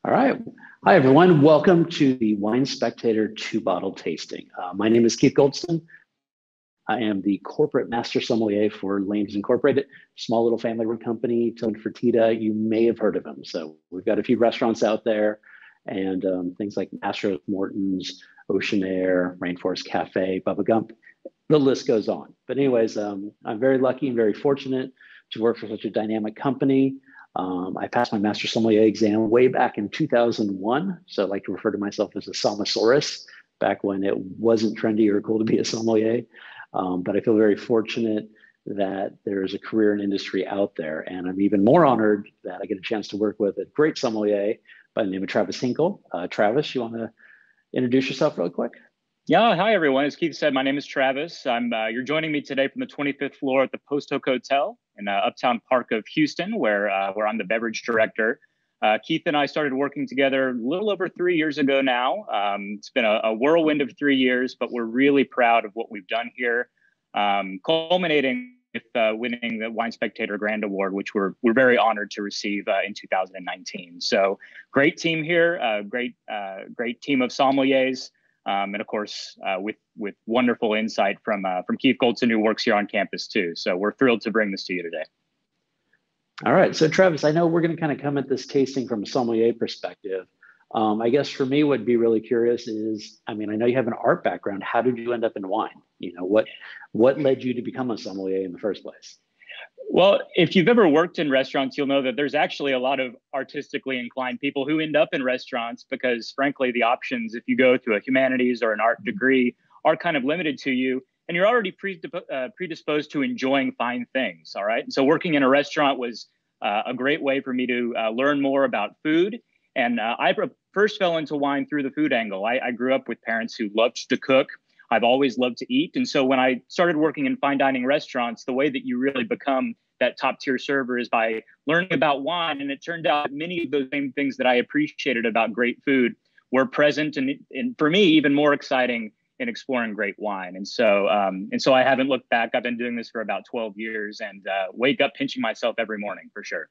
All right. Hi, everyone. Welcome to the Wine Spectator two-bottle tasting. My name is Keith Goldston. I am the corporate master sommelier for Lanes Incorporated, small little family-run company. Tony Fertitta, you may have heard of them. So we've got a few restaurants out there and things like Mastro's, Morton's, Ocean Air, Rainforest Cafe, Bubba Gump. The list goes on. But anyways, I'm very lucky and very fortunate to work for such a dynamic company. I passed my master sommelier exam way back in 2001. So I like to refer to myself as a sommosaurus back when it wasn't trendy or cool to be a sommelier. But I feel very fortunate that there is a career and industry out there. And I'm even more honored that I get a chance to work with a great sommelier by the name of Travis Hinkle. Travis, you want to introduce yourself real quick? Yeah, hi everyone. As Keith said, my name is Travis. You're joining me today from the 25th floor at the Post Oak Hotel in Uptown Park of Houston, where I'm the beverage director. Keith and I started working together a little over 3 years ago now. It's been a whirlwind of 3 years, but we're really proud of what we've done here, culminating with winning the Wine Spectator Grand Award, which we're very honored to receive in 2019. So great team here, great team of sommeliers. And of course, with wonderful insight from Keith Goldston, who works here on campus too. So we're thrilled to bring this to you today. All right. So Travis, I know we're going to kind of come at this tasting from a sommelier perspective. I guess for me, what'd be really curious is, I know you have an art background. How did you end up in wine? What led you to become a sommelier in the first place? Well, if you've ever worked in restaurants, you'll know that there's actually a lot of artistically inclined people who end up in restaurants because, frankly, the options, if you go through a humanities or an art degree, are kind of limited to you. And you're already predisposed to enjoying fine things. All right. And so working in a restaurant was a great way for me to learn more about food. And I first fell into wine through the food angle. I grew up with parents who loved to cook. I've always loved to eat. And so when I started working in fine dining restaurants, the way that you really become that top tier server is by learning about wine. And it turned out that many of those same things that I appreciated about great food were present. And for me, even more exciting in exploring great wine. And so I haven't looked back. I've been doing this for about 12 years and wake up pinching myself every morning for sure.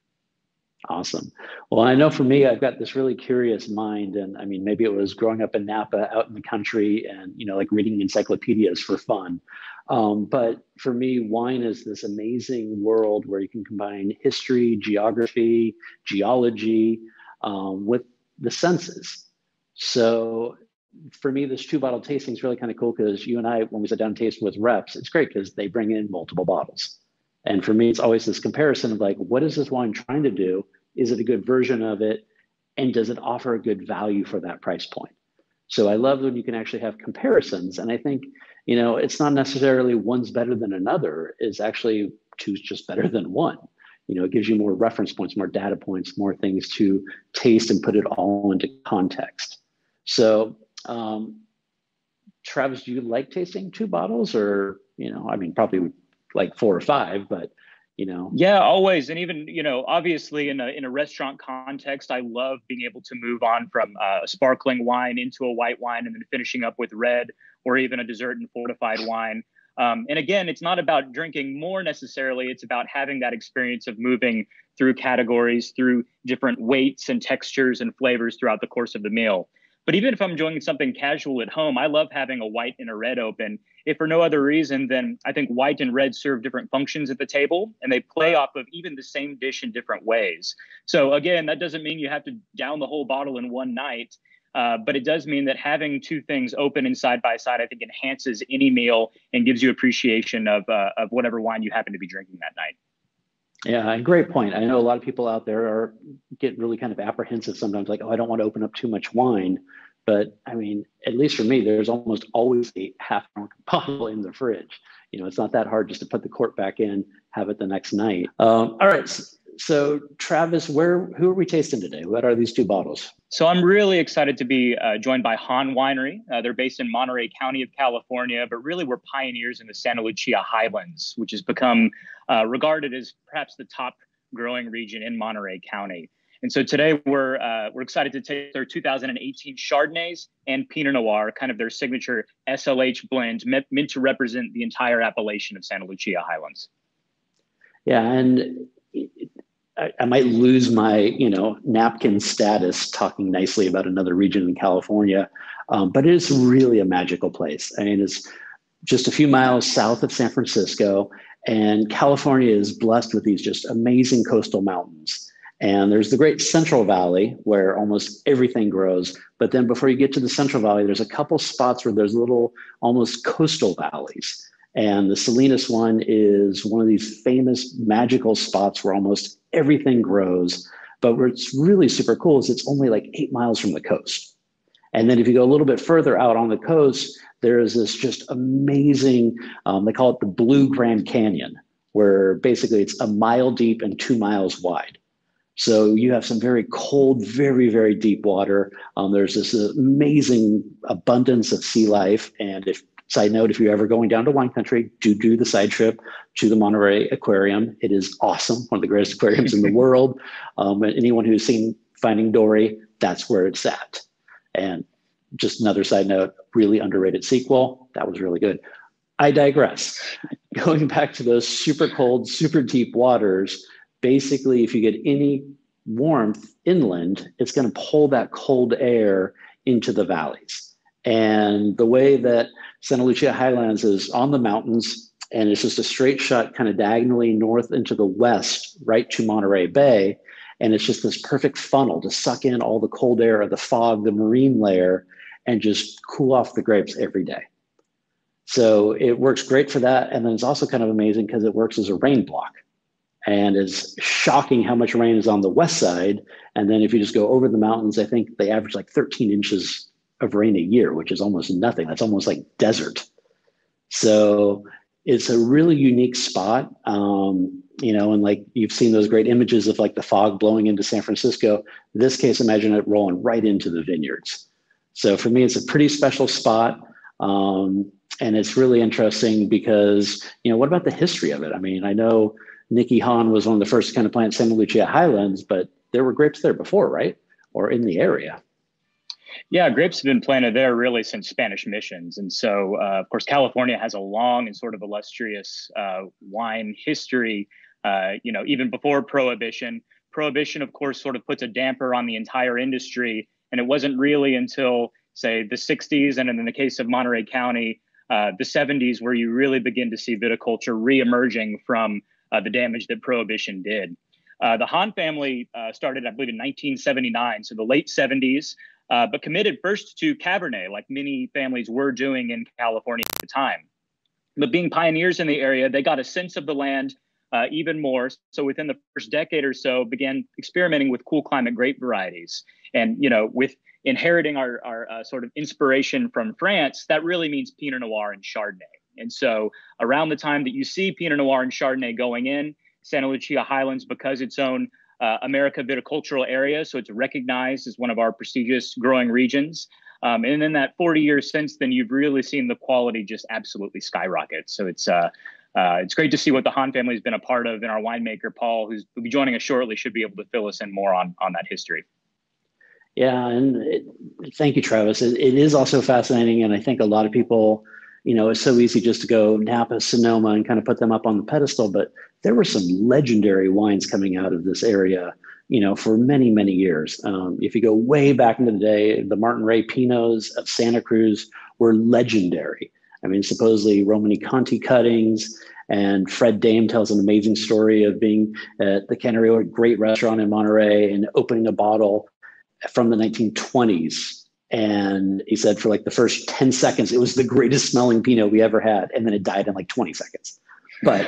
Awesome. Well, I know for me, I've got this really curious mind. And maybe it was growing up in Napa out in the country and, like reading encyclopedias for fun. But for me, wine is this amazing world where you can combine history, geography, geology with the senses. So for me, this two-bottle tasting is really kind of cool because you and I, when we sit down and taste with reps, it's great because they bring in multiple bottles. And for me, it's always this comparison of like, what is this wine trying to do? Is it a good version of it? And does it offer a good value for that price point? So I love when you can actually have comparisons. And I think, it's not necessarily one's better than another. It's actually two's just better than one. It gives you more reference points, more data points, more things to taste and put it all into context. So, Travis, do you like tasting two bottles or, probably like 4 or 5, but Yeah, always. And even, obviously in a restaurant context, I love being able to move on from a sparkling wine into a white wine and then finishing up with red or even a dessert and fortified wine. And again, it's not about drinking more necessarily. It's about having that experience of moving through categories, through different weights and textures and flavors throughout the course of the meal. But even if I'm enjoying something casual at home, I love having a white and a red open. If for no other reason, then I think white and red serve different functions at the table, and they play off of even the same dish in different ways. So again, that doesn't mean you have to down the whole bottle in one night, but it does mean that having two things open and side by side, I think enhances any meal and gives you appreciation of whatever wine you happen to be drinking that night. Yeah, great point. I know a lot of people out there get really kind of apprehensive sometimes, like, oh, I don't want to open up too much wine. But at least for me, there's almost always a half bottle in the fridge. It's not that hard just to put the cork back in, have it the next night. All right. So Travis, who are we tasting today? What are these two bottles? So I'm really excited to be joined by Hahn Winery. They're based in Monterey County of California, but really we're pioneers in the Santa Lucia Highlands, which has become regarded as perhaps the top growing region in Monterey County. And so today we're excited to taste their 2018 Chardonnays and Pinot Noir, kind of their signature SLH blend meant to represent the entire appellation of Santa Lucia Highlands. Yeah, and I might lose my, napkin status talking nicely about another region in California, but it is really a magical place. I mean, it's just a few miles south of San Francisco, and California is blessed with these just amazing coastal mountains. And there's the great Central Valley where almost everything grows. But then before you get to the Central Valley, there's a couple spots where there's little almost coastal valleys. And the Salinas one is one of these famous magical spots where almost everything grows. But what's really super cool is it's only like 8 miles from the coast. And then if you go a little bit further out on the coast, there is this just amazing, they call it the Blue Grand Canyon, where basically it's a mile deep and 2 miles wide. So you have some very cold, very, very deep water. There's this amazing abundance of sea life. And side note, if you're ever going down to wine country, do the side trip to the Monterey Aquarium. It is awesome, one of the greatest aquariums in the world. Anyone who's seen Finding Dory, that's where it's at. And just another side note, really underrated sequel. That was really good. I digress. Going back to those super cold, super deep waters, basically, if you get any warmth inland, it's going to pull that cold air into the valleys. And the way that Santa Lucia Highlands is on the mountains, and it's just a straight shot kind of diagonally north into the west, right to Monterey Bay. And it's just this perfect funnel to suck in all the cold air of the fog, the marine layer, and just cool off the grapes every day. So it works great for that. And then it's also kind of amazing because it works as a rain block. And it's shocking how much rain is on the west side. And then if you just go over the mountains, I think they average like 13 inches of rain a year, which is almost nothing. That's almost like desert. So it's a really unique spot. And like you've seen those great images of like the fog blowing into San Francisco. In this case, imagine it rolling right into the vineyards. So for me, it's a pretty special spot. And it's really interesting because, what about the history of it? I mean, I know Nicky Hahn was one of the first to kind of plant Santa Lucia Highlands, but there were grapes there before, right? Or in the area. Yeah, grapes have been planted there really since Spanish missions. And so, of course, California has a long and sort of illustrious wine history, even before Prohibition. Prohibition, of course, sort of puts a damper on the entire industry. And it wasn't really until, say, the 60s, and in the case of Monterey County, the 70s, where you really begin to see viticulture reemerging from the damage that Prohibition did. The Hahn family started, I believe, in 1979, so the late 70s, but committed first to Cabernet, like many families were doing in California at the time. But being pioneers in the area, they got a sense of the land even more. So within the first decade or so, began experimenting with cool climate grape varieties. And, with inheriting our sort of inspiration from France, that really means Pinot Noir and Chardonnay. And so around the time that you see Pinot Noir and Chardonnay going in, Santa Lucia Highlands, because its own America viticultural area, so it's recognized as one of our prestigious growing regions. And in that 40 years since then, you've really seen the quality just absolutely skyrocket. So it's great to see what the Hahn family has been a part of, and our winemaker, Paul, who'll be joining us shortly, should be able to fill us in more on that history. Yeah, and thank you, Travis. It is also fascinating, and I think a lot of people, it's so easy just to go Napa, Sonoma, and kind of put them up on the pedestal, but there were some legendary wines coming out of this area, for many, many years. If you go way back into the day, the Martin Ray Pinots of Santa Cruz were legendary. I mean, supposedly Romanée-Conti cuttings, and Fred Dame tells an amazing story of being at the Cannery, great restaurant in Monterey, and opening a bottle from the 1920s. And he said for like the first 10 seconds, it was the greatest smelling Pinot we ever had. And then it died in like 20 seconds. But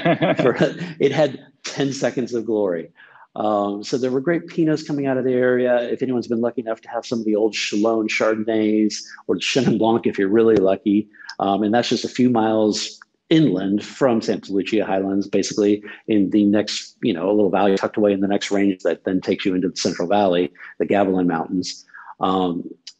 it had 10 seconds of glory. So there were great Pinots coming out of the area. If anyone's been lucky enough to have some of the old Chalon Chardonnays or Chenin Blanc, if you're really lucky. And that's just a few miles inland from Santa Lucia Highlands, basically in the next, a little valley tucked away in the next range that then takes you into the Central Valley, the Gavilan Mountains.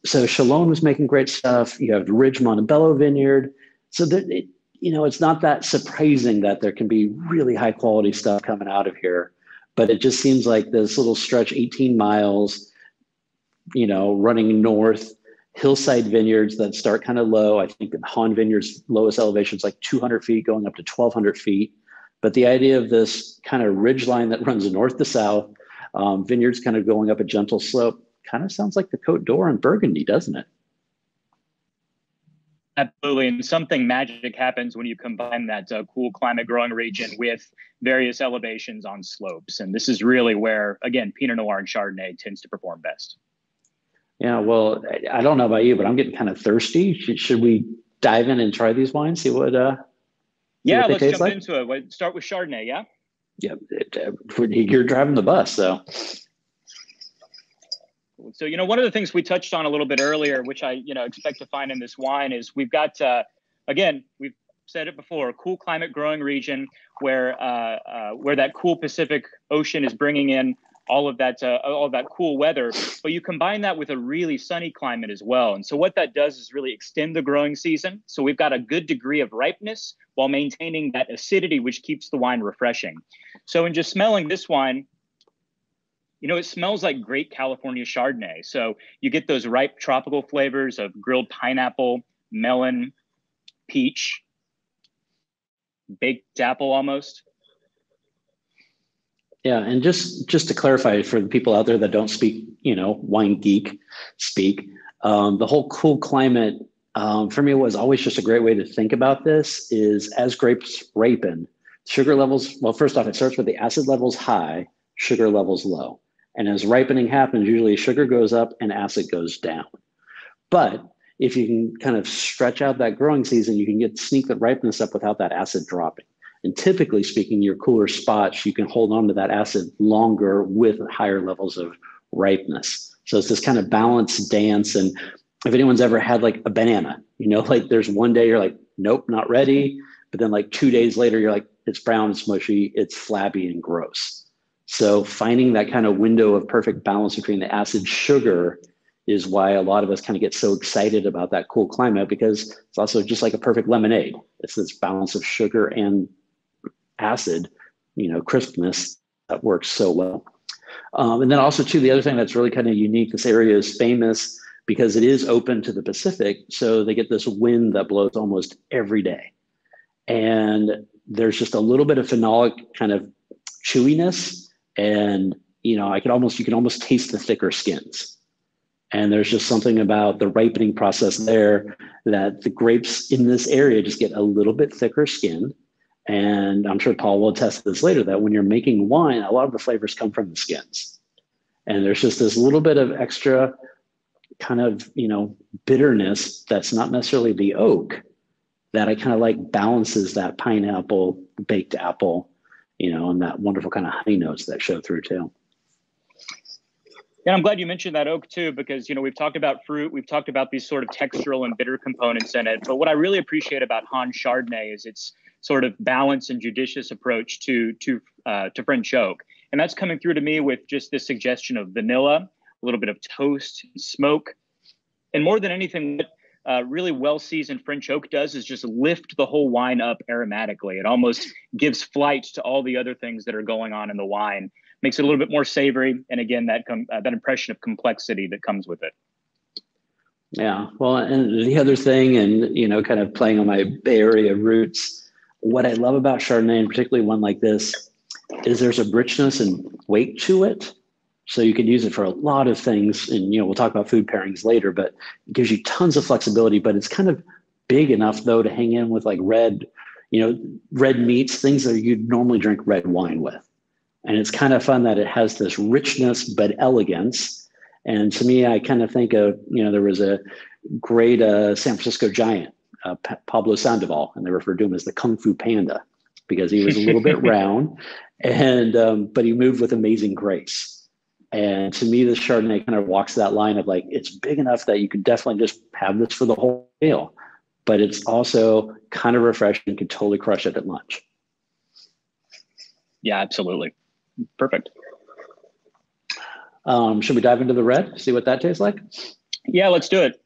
So Chalon was making great stuff. You have the Ridge Montebello Vineyard. So that it's not that surprising that there can be really high quality stuff coming out of here, but it just seems like this little stretch, 18 miles, running north, hillside vineyards that start kind of low. I think Hahn Vineyard's lowest elevation is like 200 feet going up to 1,200 feet. But the idea of this kind of ridge line that runs north to south, Vineyards kind of going up a gentle slope. Kind of sounds like the Côte d'Or in Burgundy, doesn't it? Absolutely. And something magic happens when you combine that cool climate growing region with various elevations on slopes. And this is really where, again, Pinot Noir and Chardonnay tends to perform best. Yeah, well, I don't know about you, but I'm getting kind of thirsty. Should we dive in and try these wines? See what Let's taste jump like? into it. Start with Chardonnay, yeah? Yeah, you're driving the bus, so. So, one of the things we touched on a little bit earlier, which I, expect to find in this wine is we've got, again, we've said it before, a cool climate growing region where that cool Pacific Ocean is bringing in all of that cool weather, but you combine that with a really sunny climate as well. And so what that does is really extend the growing season. So we've got a good degree of ripeness while maintaining that acidity, which keeps the wine refreshing. So in just smelling this wine, it smells like great California Chardonnay. So you get those ripe tropical flavors of grilled pineapple, melon, peach, baked apple almost. Yeah, and just to clarify for the people out there that don't speak, wine geek speak, the whole cool climate for me was always just a great way to think about this is as grapes ripen, sugar levels, well, first off, it starts with the acid levels high, sugar levels low. And as ripening happens, usually sugar goes up and acid goes down. But if you can kind of stretch out that growing season, you can sneak the ripeness up without that acid dropping. And typically speaking, your cooler spots, you can hold on to that acid longer with higher levels of ripeness. So it's this kind of balanced dance. And if anyone's ever had like a banana, like there's one day you're like, nope, not ready. But then like 2 days later, you're like, it's brown, it's mushy, it's flabby and gross. So finding that kind of window of perfect balance between the acid sugar is why a lot of us kind of get so excited about that cool climate, because it's also just like a perfect lemonade. It's this balance of sugar and acid, crispness that works so well. And then also too, the other thing that's really kind of unique, this area is famous because it is open to the Pacific. So they get this wind that blows almost every day. And there's just a little bit of phenolic kind of chewiness. And, you can almost taste the thicker skins. And there's just something about the ripening process there that the grapes in this area just get a little bit thicker skinned. And I'm sure Paul will attest to this later, that when you're making wine, a lot of the flavors come from the skins. And there's just this little bit of extra kind of, bitterness that's not necessarily the oak that I kind of like balances that pineapple, baked apple, and that wonderful kind of honey notes that show through too. And I'm glad you mentioned that oak too, because, we've talked about fruit, we've talked about these sort of textural and bitter components in it. But what I really appreciate about Hahn Chardonnay is its sort of balanced and judicious approach to French oak. And that's coming through to me with just this suggestion of vanilla, a little bit of toast, smoke. And more than anything, what really well-seasoned French oak does is just lift the whole wine up aromatically. It almost gives flight to all the other things that are going on in the wine, makes it a little bit more savory. And again, that impression of complexity that comes with it. Yeah, well, and the other thing, and, kind of playing on my Bay Area roots, what I love about Chardonnay, and particularly one like this, is there's a richness and weight to it. So you can use it for a lot of things. And, we'll talk about food pairings later, but it gives you tons of flexibility, but it's kind of big enough though to hang in with like red meats, things that you'd normally drink red wine with. And it's kind of fun that it has this richness, but elegance. And to me, I kind of think of, there was a great San Francisco giant, Pablo Sandoval, and they referred to him as the Kung Fu Panda because he was a little bit round, and but he moved with amazing grace. And to me, this Chardonnay kind of walks that line of like, it's big enough that you could definitely just have this for the whole meal, but it's also kind of refreshing, could totally crush it at lunch. Yeah, absolutely. Perfect. Should we dive into the red, see what that tastes like? Yeah, let's do it.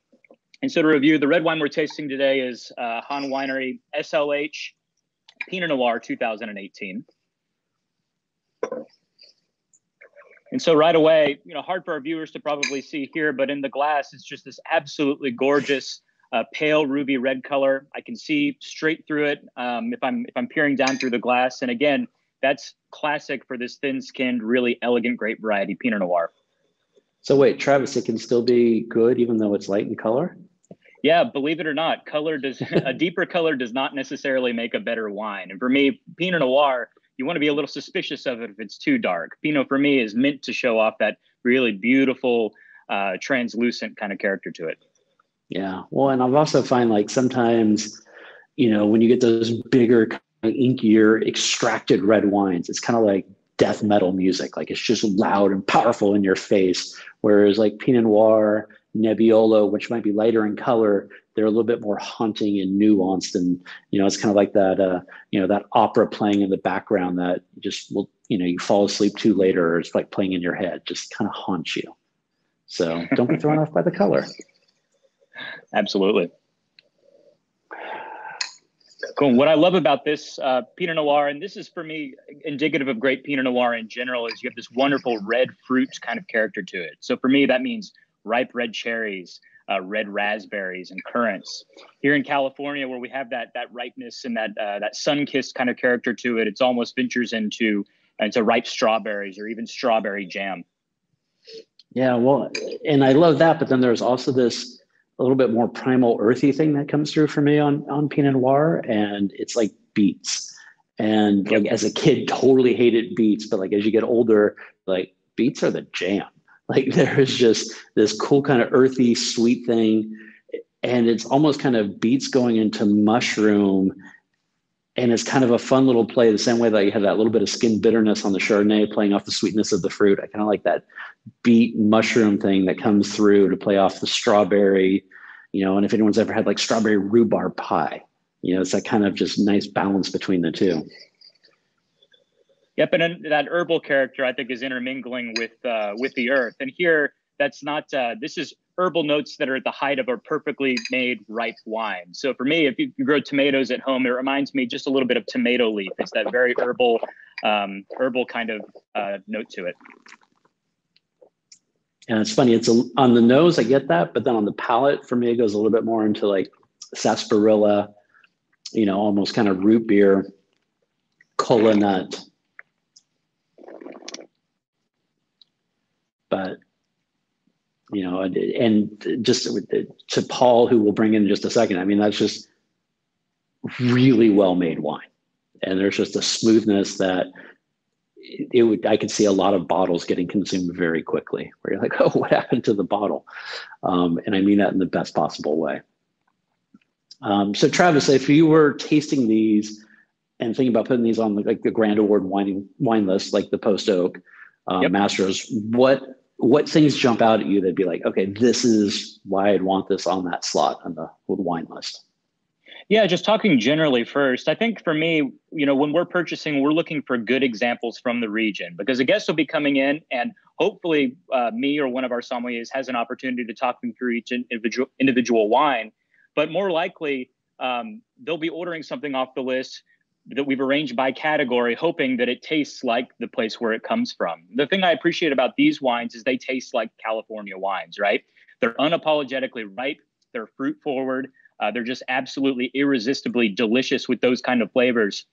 And so to review, the red wine we're tasting today is Hahn Winery SLH Pinot Noir 2018. And so right away, hard for our viewers to probably see here, but in the glass, it's just this absolutely gorgeous, pale ruby red color. I can see straight through it if I'm peering down through the glass. And again, that's classic for this thin-skinned, really elegant grape variety Pinot Noir. So wait, Travis, it can still be good even though it's light in color? Yeah, believe it or not, a deeper color does not necessarily make a better wine. And for me, Pinot Noir, you want to be a little suspicious of it if it's too dark. Pinot for me is meant to show off that really beautiful, translucent kind of character to it. Yeah. Well, and I've also find like sometimes, when you get those bigger, kind of inkier, extracted red wines, it's kind of like death metal music. Like it's just loud and powerful in your face. Whereas like Pinot Noir, Nebbiolo, which might be lighter in color, they're a little bit more haunting and nuanced. And, it's kind of like that, that opera playing in the background that just will, you fall asleep to later, or it's like playing in your head, just kind of haunts you. So don't be thrown off by the color. Absolutely. Cool. What I love about this Pinot Noir, and this is for me indicative of great Pinot Noir in general, is you have this wonderful red fruit kind of character to it. So for me, that means ripe red cherries, red raspberries, and currants. Here in California, where we have that ripeness and that sun-kissed kind of character to it, it's almost ventures into ripe strawberries or even strawberry jam. Yeah, well, and I love that, but then there's also this a little bit more primal earthy thing that comes through for me on Pinot Noir, and it's like beets. And like as a kid, totally hated beets, but like as you get older, like beets are the jam. Like there is just this cool kind of earthy, sweet thing, and it's almost kind of beets going into mushroom, and it's kind of a fun little play. The same way that you have that little bit of skin bitterness on the Chardonnay, playing off the sweetness of the fruit. I kind of like that beet mushroom thing that comes through to play off the strawberry, and if anyone's ever had like strawberry rhubarb pie, it's that kind of just nice balance between the two. Yep, and that herbal character I think is intermingling with the earth. And here, that's not. This is herbal notes that are at the height of a perfectly made ripe wine. So for me, if you grow tomatoes at home, it reminds me just a little bit of tomato leaf. It's that very herbal kind of note to it. And it's funny, it's on the nose, I get that, but then on the palate, for me, it goes a little bit more into like sarsaparilla, almost kind of root beer, cola nut. But, and just to Paul, who we'll bring in just a second, I mean, that's just really well-made wine. And there's just a smoothness that I could see a lot of bottles getting consumed very quickly, where you're like, oh, what happened to the bottle? And I mean that in the best possible way. So Travis, if you were tasting these and thinking about putting these on the Grand Award wine list, like the Post Oak Masters, what things jump out at you that'd be like, okay, this is why I'd want this on that slot on the wine list? Yeah, just talking generally first, I think for me, when we're purchasing, we're looking for good examples from the region, because a guest will be coming in and hopefully me or one of our sommeliers has an opportunity to talk them through each individual wine. But more likely, they'll be ordering something off the list that we've arranged by category, hoping that it tastes like the place where it comes from. The thing I appreciate about these wines is they taste like California wines, right? They're unapologetically ripe. They're fruit forward. They're just absolutely irresistibly delicious with those kind of flavors,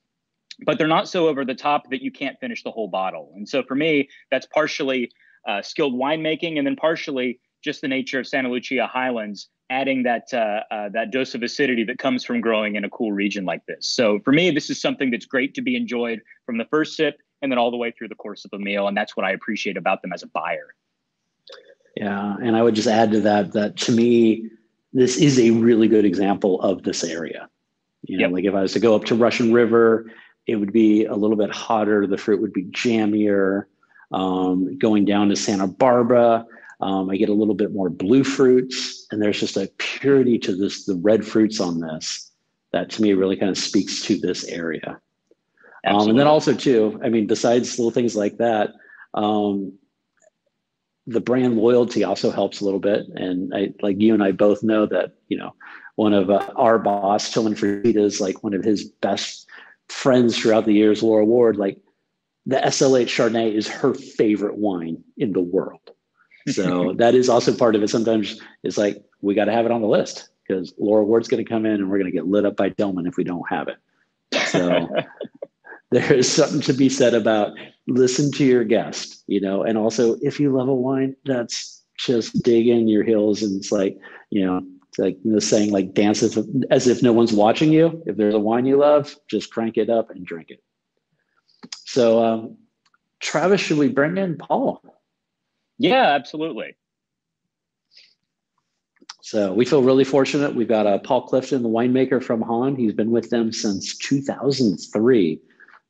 but they're not so over the top that you can't finish the whole bottle. And so for me, that's partially skilled winemaking, and then partially just the nature of Santa Lucia Highlands, adding that dose of acidity that comes from growing in a cool region like this. So for me, this is something that's great to be enjoyed from the first sip and then all the way through the course of a meal. And that's what I appreciate about them as a buyer. Yeah, and I would just add to that to me, this is a really good example of this area. Like if I was to go up to Russian River, it would be a little bit hotter. The fruit would be jammier. Going down to Santa Barbara, I get a little bit more blue fruits, and there's just a purity to the red fruits on this that to me really kind of speaks to this area. And then also too, I mean, besides little things like that, the brand loyalty also helps a little bit. And like you and I both know that, one of our boss, Tillman Fertitta, is like one of his best friends throughout the years, Laura Ward, like the SLH Chardonnay is her favorite wine in the world. So that is also part of it. Sometimes it's like, we got to have it on the list because Laura Ward's going to come in and we're going to get lit up by Tillman if we don't have it. So there is something to be said about listen to your guest, and also if you love a wine, that's just dig in your heels. And it's like, it's like the saying, like dance as if no one's watching you. If there's a wine you love, just crank it up and drink it. So, Travis, should we bring in Paul? Yeah, absolutely. So we feel really fortunate. We've got Paul Clifton, the winemaker from Hahn. He's been with them since 2003.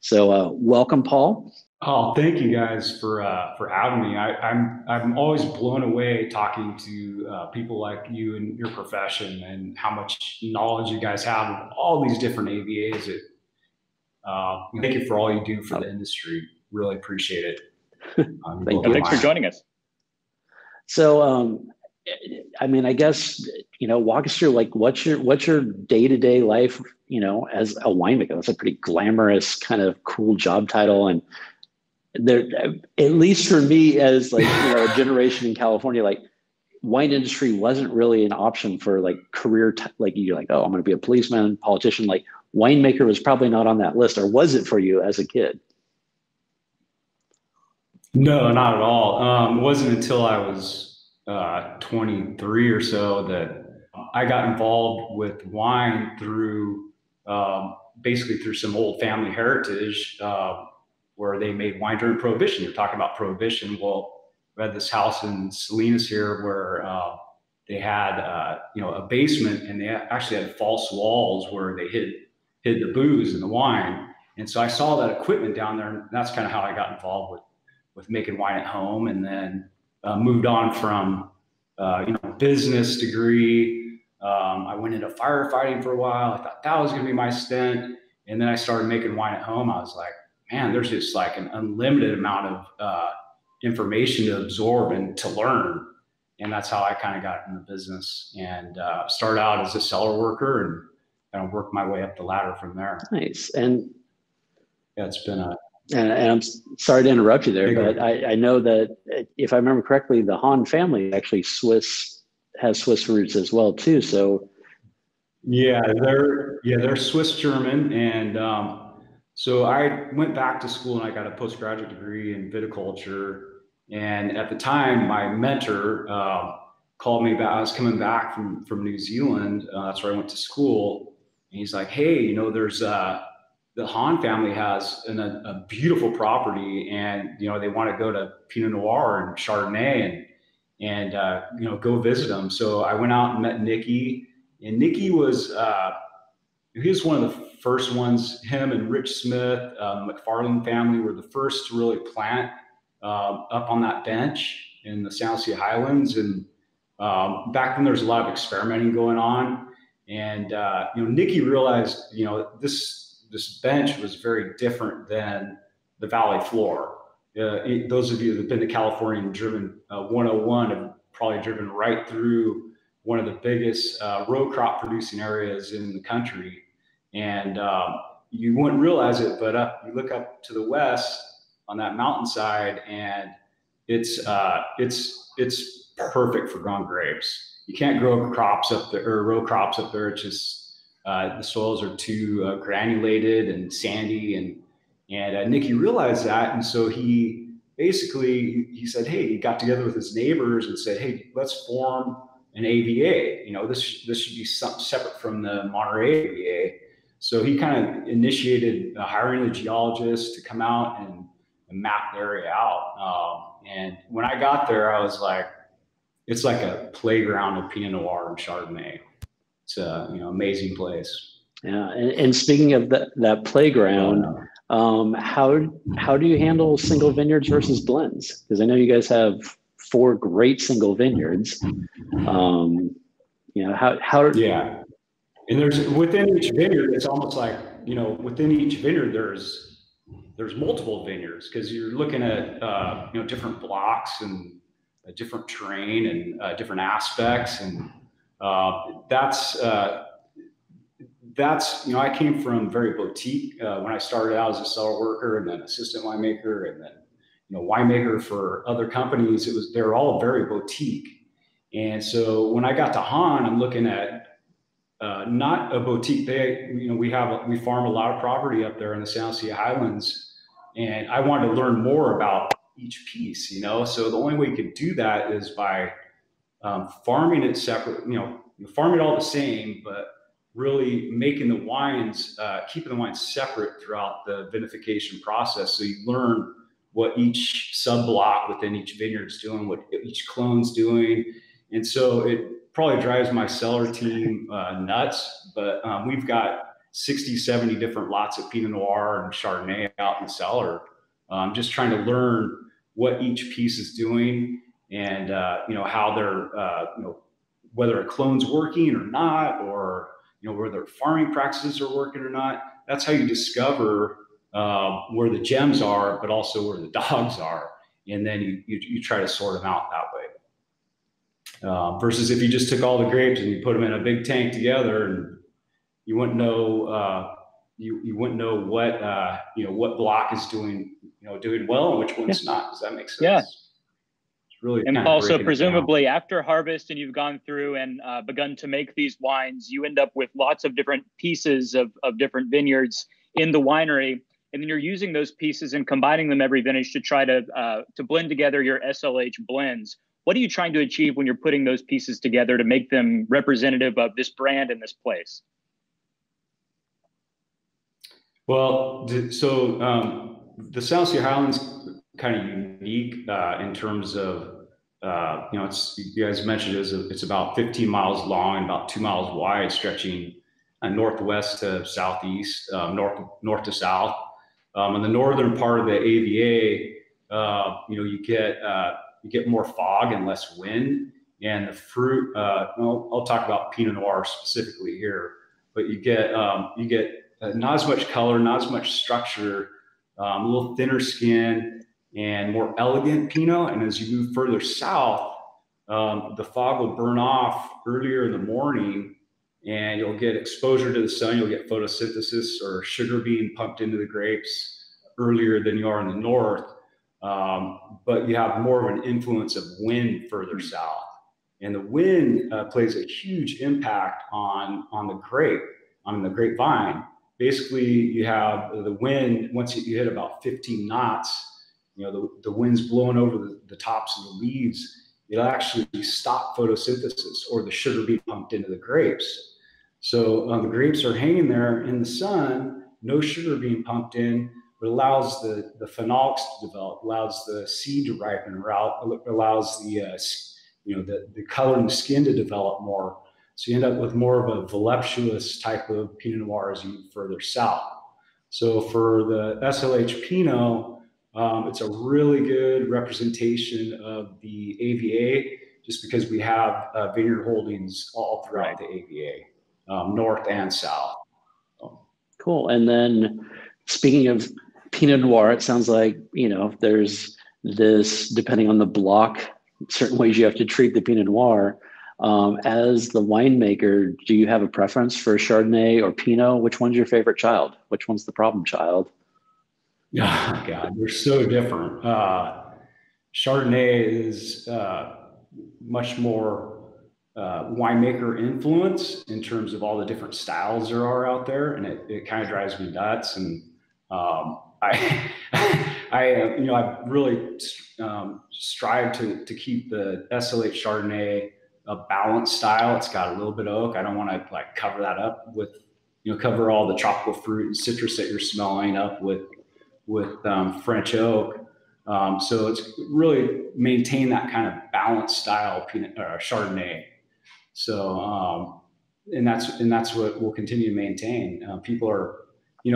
So welcome, Paul. Oh, thank you guys for having me. I'm always blown away talking to people like you and your profession, and how much knowledge you guys have of all these different AVAs. Thank you for all you do for the industry. Really appreciate it. Thank you. Thanks for joining us. So, I guess, walk us through, like, what's your day-to-day life, as a winemaker? That's a pretty glamorous, kind of cool job title. And there, at least for me, as like, a generation in California, like, wine industry wasn't really an option for like career, like you're like, oh, I'm going to be a policeman, politician. Like, winemaker was probably not on that list, or was it for you as a kid? No, not at all. It wasn't until I was 23 or so that I got involved with wine through basically through some old family heritage where they made wine during Prohibition. You're talking about Prohibition. Well, we had this house in Salinas here where they had a basement, and they actually had false walls where they hid the booze and the wine. And so I saw that equipment down there, and that's kind of how I got involved with making wine at home. And then moved on from business degree. I went into firefighting for a while. I thought that was going to be my stint. And then I started making wine at home. I was like, man, there's just like an unlimited amount of information to absorb and to learn. And that's how I kind of got in the business, and started out as a cellar worker and kind of worked my way up the ladder from there. Nice. And yeah, it's been and I'm sorry to interrupt you there, but I know that if I remember correctly, the Hahn family actually has Swiss roots as well too. So yeah, they're Swiss German, and so I went back to school and I got a postgraduate degree in viticulture. And at the time, my mentor called me back. I was coming back from New Zealand. That's where I went to school, and he's like, "Hey, there's the Hahn family has a beautiful property, and they want to go to Pinot Noir and Chardonnay and go visit them." So I went out and met Nicky, and Nicky was he was one of the first ones. Him and Rich Smith, McFarland family were the first to really plant up on that bench in the San Lucia Highlands. And back then there was a lot of experimenting going on, and Nicky realized this bench was very different than the valley floor. Those of you that have been to California and driven 101 have probably driven right through one of the biggest row crop producing areas in the country. And you wouldn't realize it, but you look up to the west on that mountainside, and it's perfect for growing grapes. You can't grow crops up there, or row crops up there. It's just the soils are too granulated and sandy, and Nicky realized that, and so he said, hey, he got together with his neighbors and said, hey, let's form an AVA. This should be something separate from the Monterey AVA. So he kind of initiated hiring a geologist to come out and map the area out. And when I got there, I was like, it's like a playground of Pinot Noir and Chardonnay. It's amazing place. Yeah, and speaking of that playground, how do you handle single vineyards versus blends? Because I know you guys have 4 great single vineyards. How? Yeah, and there's within each vineyard, it's almost like within each vineyard there's multiple vineyards, because you're looking at different blocks and a different terrain and different aspects, and that's I came from very boutique when I started out as a cellar worker, and then assistant winemaker, and then winemaker for other companies. They're all very boutique. And so when I got to Hahn, I'm looking at not a boutique. We farm a lot of property up there in the San Lucia Highlands, and I wanted to learn more about each piece, So the only way you could do that is by farming it separate, farm it all the same, but really making the wines, keeping the wines separate throughout the vinification process. So you learn what each sub block within each vineyard is doing, what each clone's doing. And so it probably drives my cellar team nuts, but we've got 60, 70 different lots of Pinot Noir and Chardonnay out in the cellar. Just trying to learn what each piece is doing and, how they're, whether a clone's working or not, or, whether farming practices are working or not. That's how you discover where the gems are, but also where the dogs are. And then you try to sort them out that way. Versus if you just took all the grapes and you put them in a big tank together, and you wouldn't know, you wouldn't know what block is doing well and which one's not. Does that make sense? Yeah. Really, and also presumably after harvest and you've gone through and begun to make these wines, you end up with lots of different pieces of different vineyards in the winery, and then you're using those pieces and combining them every vintage to try to blend together your SLH blends. What are you trying to achieve when you're putting those pieces together to make them representative of this brand and this place? Well, so the San Lucia Highlands kind of unique in terms of, you guys mentioned it's about 15 miles long and about 2 miles wide, stretching northwest to southeast, north to south. In the northern part of the AVA, you get more fog and less wind, and the fruit. I'll talk about Pinot Noir specifically here, but you get not as much color, not as much structure, a little thinner skin, and more elegant Pinot. And as you move further south, the fog will burn off earlier in the morning, and you'll get exposure to the sun. You'll get photosynthesis or sugar being pumped into the grapes earlier than you are in the north. But you have more of an influence of wind further south. And the wind plays a huge impact on the grapevine. Basically, you have the wind, once you hit about 15 knots, the wind's blowing over the tops of the leaves. It'll actually stop photosynthesis or the sugar being pumped into the grapes. So the grapes are hanging there in the sun, no sugar being pumped in, but allows the phenolics to develop, allows the seed to ripen, allows the color in the skin to develop more. So you end up with more of a voluptuous type of Pinot Noir as you move further south. So for the SLH Pinot, it's a really good representation of the AVA, just because we have vineyard holdings all throughout the AVA, north and south. Cool. And then speaking of Pinot Noir, it sounds like, there's this, depending on the block, certain ways you have to treat the Pinot Noir. As the winemaker, do you have a preference for Chardonnay or Pinot? Which one's your favorite child? Which one's the problem child? Oh, God, they're so different. Chardonnay is much more winemaker influence in terms of all the different styles there are out there, and it kind of drives me nuts. And I really strive to keep the SLH Chardonnay a balanced style. It's got a little bit of oak. I don't want to cover that up with, cover all the tropical fruit and citrus that you're smelling up with French oak. So it's really maintain that kind of balanced style Chardonnay. So, and that's what we'll continue to maintain. People are, a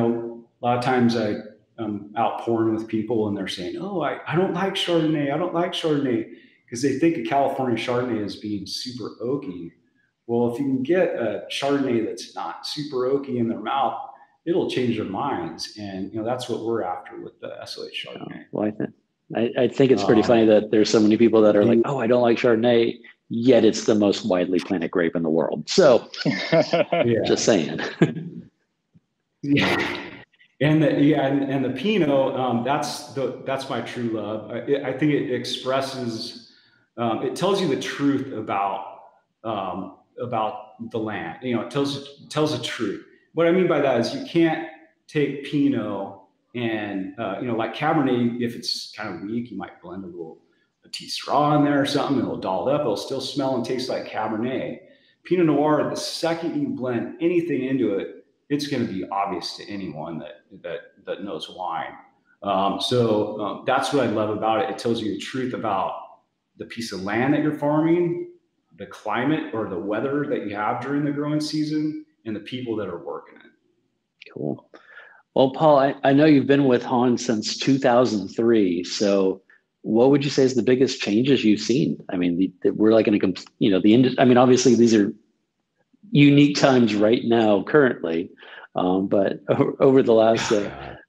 lot of times I'm out pouring with people and they're saying, oh, I don't like Chardonnay. I don't like Chardonnay, because they think of California Chardonnay as being super oaky. Well, if you can get a Chardonnay that's not super oaky in their mouth, it'll change their minds. And, that's what we're after with the SLH Chardonnay. Well, I think it's pretty funny that there's so many people that are like, oh, I don't like Chardonnay, yet it's the most widely planted grape in the world. So just saying. Yeah. And the Pinot, that's my true love. I think it expresses, it tells you the truth about the land. It tells the truth. What I mean by that is you can't take Pinot and like Cabernet, if it's kind of weak, you might blend a tea straw in there or something, and it'll doll it up. It'll still smell and taste like Cabernet. Pinot Noir, the second you blend anything into it, it's going to be obvious to anyone that knows wine. So that's what I love about it. It tells you the truth about the piece of land that you're farming, the climate or the weather that you have during the growing season, and the people that are working it. Cool. Well, Paul, I know you've been with Hahn since 2003. So what would you say is the biggest changes you've seen? I mean, we're like in obviously these are unique times right now currently, but over the last,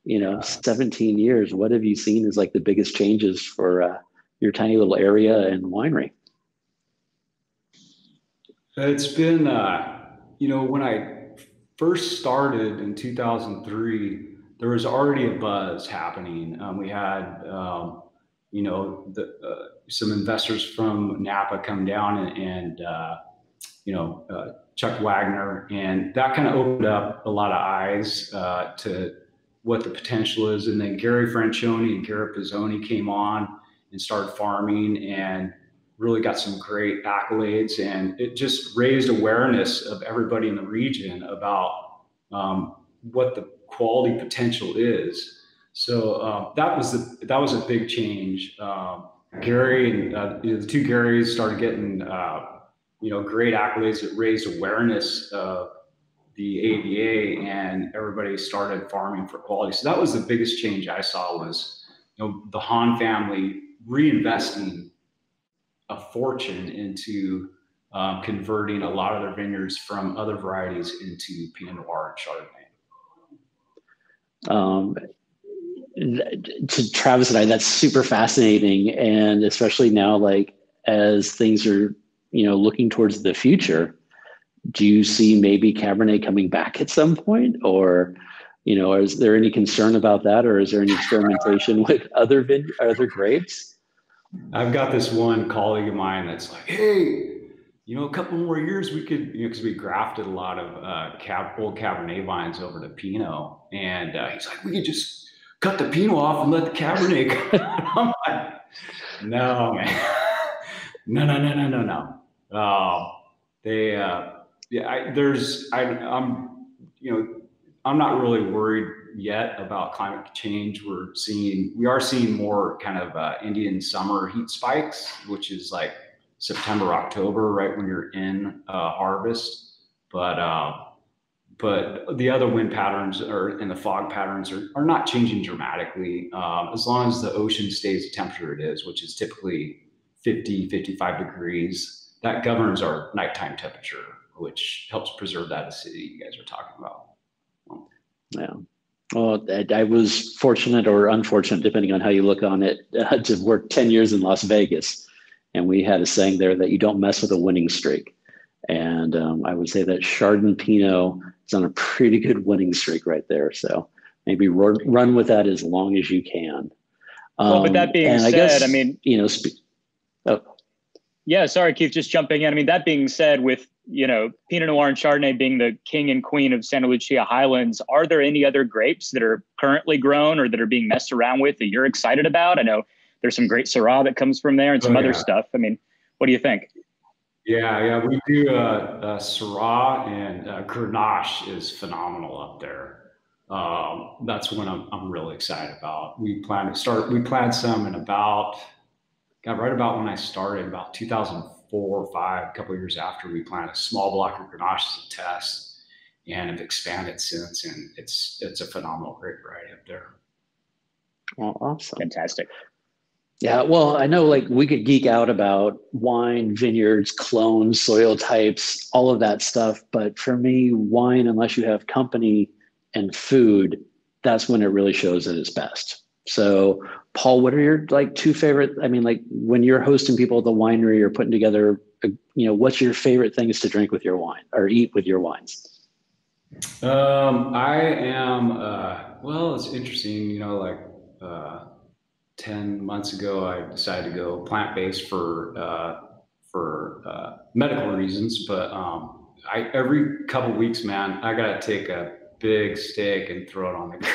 17 years, what have you seen as like the biggest changes for your tiny little area and winery? It's been, when I first started in 2003, there was already a buzz happening. We had, some investors from Napa come down and Chuck Wagner, and that kind of opened up a lot of eyes to what the potential is. And then Gary Francione and Garrett Pizzoni came on and started farming and really got some great accolades, and it just raised awareness of everybody in the region about what the quality potential is. So that was a big change. Gary and the two Garys started getting great accolades that raised awareness of the AVA, and everybody started farming for quality. So that was the biggest change I saw, was the Hahn family reinvesting a fortune into converting a lot of their vineyards from other varieties into Pinot Noir and Chardonnay. To Travis and I, that's super fascinating. And especially now, like as things are, looking towards the future, do you see maybe Cabernet coming back at some point? Or, is there any concern about that? Or is there any experimentation with other grapes? I've got this one colleague of mine that's like, hey, a couple more years we could, because we grafted a lot of old Cabernet vines over to Pinot. And he's like, we could just cut the Pinot off and let the Cabernet go. I'm like, no, man. No. I'm not really worried yet about climate change. We are seeing more kind of Indian summer heat spikes, which is like September, October, right when you're in harvest. But the other wind patterns and the fog patterns are not changing dramatically, as long as the ocean stays the temperature it is, which is typically 50, 55 degrees. That governs our nighttime temperature, which helps preserve that acidity you guys are talking about. Yeah. Well, I was fortunate or unfortunate, depending on how you look on it, to work 10 years in Las Vegas. And we had a saying there that you don't mess with a winning streak. And I would say that Chardonnay Pinot is on a pretty good winning streak right there. So maybe run with that as long as you can. Well, but that being said, Yeah, sorry, Keith, just jumping in. I mean, that being said, with, Pinot Noir and Chardonnay being the king and queen of Santa Lucia Highlands, are there any other grapes that are currently grown or that are being messed around with that you're excited about? I know there's some great Syrah that comes from there and some other stuff. I mean, what do you think? Yeah, we do Syrah, and Grenache is phenomenal up there. That's one I'm really excited about. We planted some in right about when I started, about 2004 or 5, a couple of years after. We planted a small block of Grenache as a test, and have expanded since. And it's a phenomenal grape variety up there. Well, awesome. Fantastic. Yeah, well, I know like we could geek out about wine, vineyards, clones, soil types, all of that stuff. But for me, wine, unless you have company and food, that's when it really shows at its best. So, Paul, what are your two favorite? I mean, like when you're hosting people at the winery or putting together, what's your favorite things to drink with your wine or eat with your wines? I am. Well, it's interesting. 10 months ago, I decided to go plant-based for medical reasons, but every couple weeks, man, I gotta take a big steak and throw it on the grill.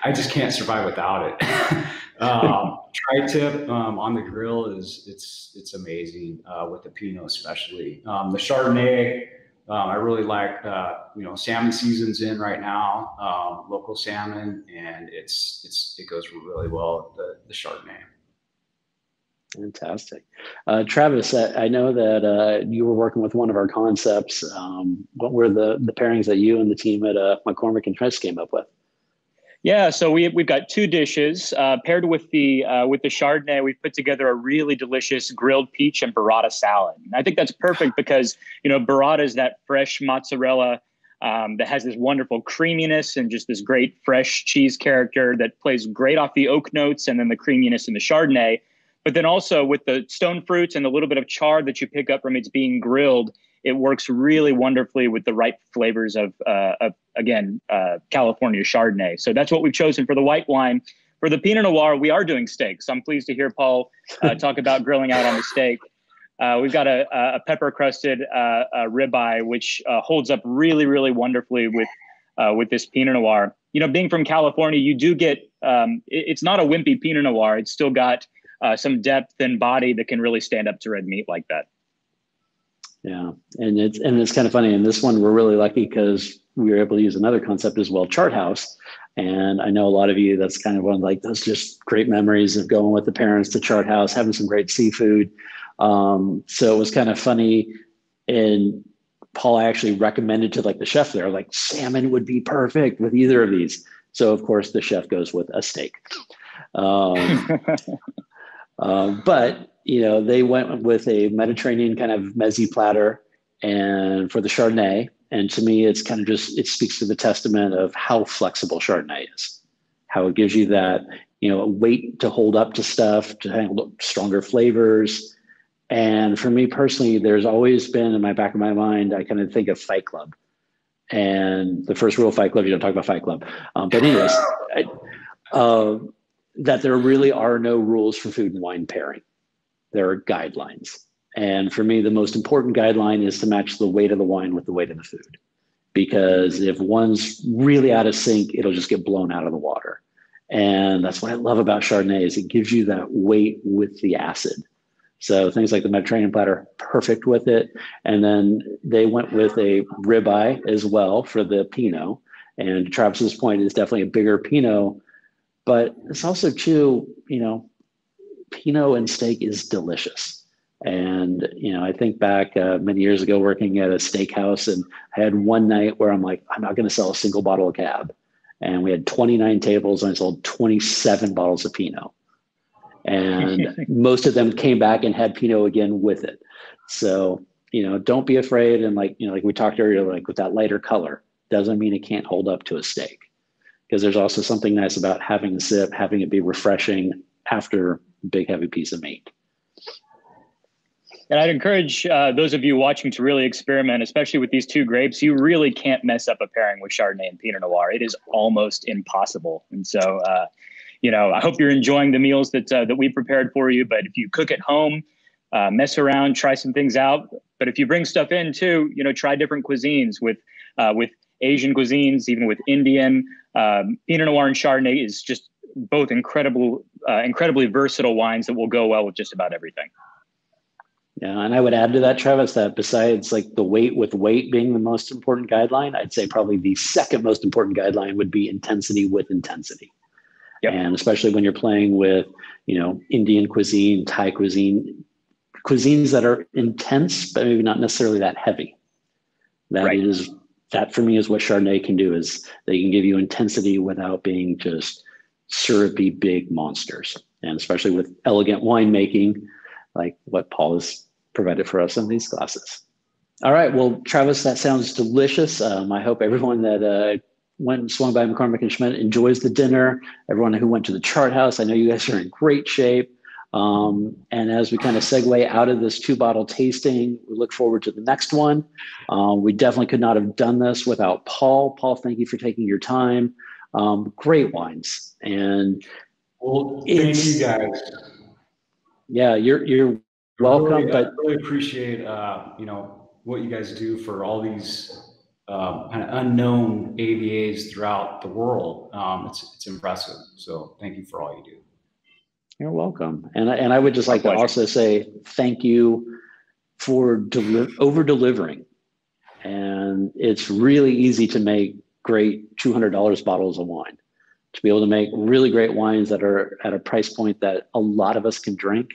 I just can't survive without it. Tri-tip on the grill it's amazing with the Pinot especially. The Chardonnay, I really like. Salmon season's in right now, local salmon, and it goes really well with the Chardonnay. Fantastic. Travis, I know that you were working with one of our concepts. What were the pairings that you and the team at McCormick and Tress came up with? Yeah, so we've got two dishes paired with the Chardonnay. We've put together a really delicious grilled peach and burrata salad. And I think that's perfect because burrata is that fresh mozzarella that has this wonderful creaminess and just this great fresh cheese character that plays great off the oak notes and then the creaminess in the Chardonnay. But then also with the stone fruits and a little bit of char that you pick up from it's being grilled, it works really wonderfully with the right flavors of California Chardonnay. So that's what we've chosen for the white wine. For the Pinot Noir, we are doing steaks. I'm pleased to hear Paul talk about grilling out on the steak. We've got a pepper-crusted ribeye, which holds up really, really wonderfully with this Pinot Noir. Being from California, you do get, it's not a wimpy Pinot Noir. It's still got some depth and body that can really stand up to red meat like that. Yeah, and it's kind of funny. In this one, we're really lucky because we were able to use another concept as well, Chart House. And I know a lot of you, that's kind of one of like those just great memories of going with the parents to Chart House, having some great seafood. So it was kind of funny. And Paul actually recommended to like the chef there, like salmon would be perfect with either of these. So of course the chef goes with a steak. But they went with a Mediterranean kind of mezzi platter, and for the Chardonnay. And to me, it's kind of it speaks to the testament of how flexible Chardonnay is, how it gives you that, weight to hold up to stuff, to handle stronger flavors. And for me personally, there's always been in my back of my mind, I kind of think of Fight Club. And the first rule of Fight Club, you don't talk about Fight Club. But anyways, that there really are no rules for food and wine pairing. There are guidelines. And for me, the most important guideline is to match the weight of the wine with the weight of the food. Because if one's really out of sync, it'll just get blown out of the water. And that's what I love about Chardonnay is it gives you that weight with the acid. So things like the Mediterranean platter, perfect with it. And then they went with a ribeye as well for the Pinot. And to Travis's point, it's definitely a bigger Pinot. But it's also too, Pinot and steak is delicious. And, I think back many years ago working at a steakhouse, and I had one night where I'm like, I'm not going to sell a single bottle of Cab. And we had 29 tables and I sold 27 bottles of Pinot. And most of them came back and had Pinot again with it. So, don't be afraid. And like we talked earlier, like with that lighter color, doesn't mean it can't hold up to a steak. Because there's also something nice about having a sip, having it be refreshing after a big, heavy piece of meat. And I'd encourage those of you watching to really experiment, especially with these two grapes. You really can't mess up a pairing with Chardonnay and Pinot Noir. It is almost impossible. And so, I hope you're enjoying the meals that we prepared for you. But if you cook at home, mess around, try some things out. But if you bring stuff in too, try different cuisines with Asian cuisines, even with Indian. Pinot Noir and Chardonnay is just both incredibly versatile wines that will go well with just about everything. Yeah, and I would add to that, Travis, that besides like the weight with weight being the most important guideline, I'd say probably the second most important guideline would be intensity with intensity. Yep. And especially when you're playing with, Indian cuisine, Thai cuisine, cuisines that are intense, but maybe not necessarily that heavy. That for me is what Chardonnay can do, is they can give you intensity without being just syrupy big monsters. And especially with elegant winemaking, like what Paul has provided for us in these glasses. All right, well, Travis, that sounds delicious. I hope everyone that went and swung by McCormick and Schmidt enjoys the dinner. Everyone who went to the Chart House, I know you guys are in great shape. And as we kind of segue out of this 2-bottle tasting, we look forward to the next one. We definitely could not have done this without Paul. Paul, thank you for taking your time. Great wines. And well, thank you guys. Yeah, you're welcome. I But really appreciate, what you guys do for all these kind of unknown AVAs throughout the world. It's impressive. So thank you for all you do. you're welcome. And I would just like to also say thank you for over delivering. And it's really easy to make great $200 bottles of wine. To be able to make really great wines that are at a price point that a lot of us can drink,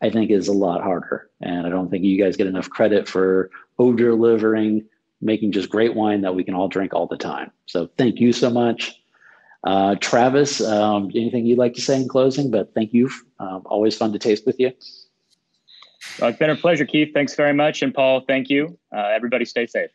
I think is a lot harder. And I don't think you guys get enough credit for over delivering, making just great wine that we can all drink all the time. So thank you so much. Travis, anything you'd like to say in closing? But thank you. Always fun to taste with you. It's been a pleasure, Keith. Thanks very much. And Paul, thank you. Everybody stay safe.